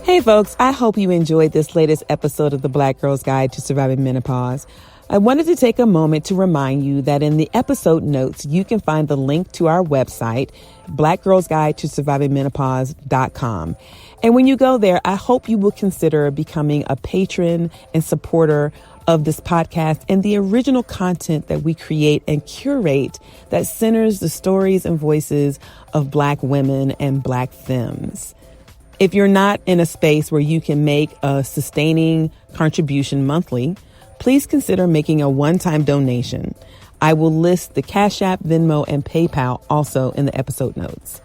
Hey folks, I hope you enjoyed this latest episode of the Black Girl's Guide to Surviving Menopause. I wanted to take a moment to remind you that in the episode notes, you can find the link to our website, blackgirlsguidetosurvivingmenopause.com. And when you go there, I hope you will consider becoming a patron and supporter of this podcast and the original content that we create and curate that centers the stories and voices of Black women and Black femmes. If you're not in a space where you can make a sustaining contribution monthly, please consider making a one-time donation. I will list the Cash App, Venmo, and PayPal also in the episode notes.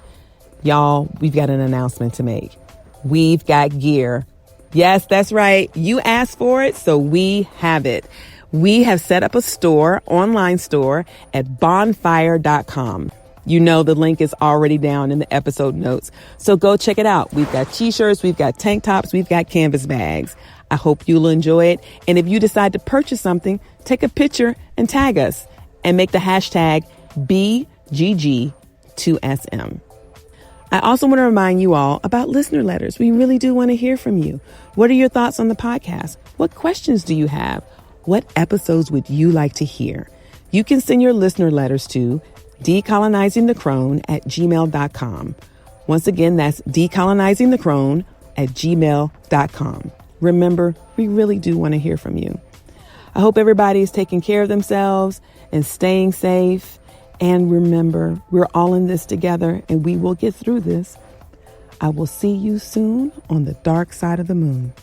Y'all, we've got an announcement to make. We've got gear. Yes, that's right. You asked for it, so we have it. We have set up a store, online store at bonfire.com. You know the link is already down in the episode notes, so go check it out. We've got t-shirts, we've got tank tops, we've got canvas bags. I hope you'll enjoy it. And if you decide to purchase something, take a picture and tag us and make the hashtag BGG2SM. I also want to remind you all about listener letters. We really do want to hear from you. What are your thoughts on the podcast? What questions do you have? What episodes would you like to hear? You can send your listener letters to decolonizingthecrone@gmail.com. Once again, that's decolonizingthecrone@gmail.com. Remember, we really do want to hear from you. I hope everybody is taking care of themselves and staying safe. And remember, we're all in this together and we will get through this. I will see you soon on the dark side of the moon.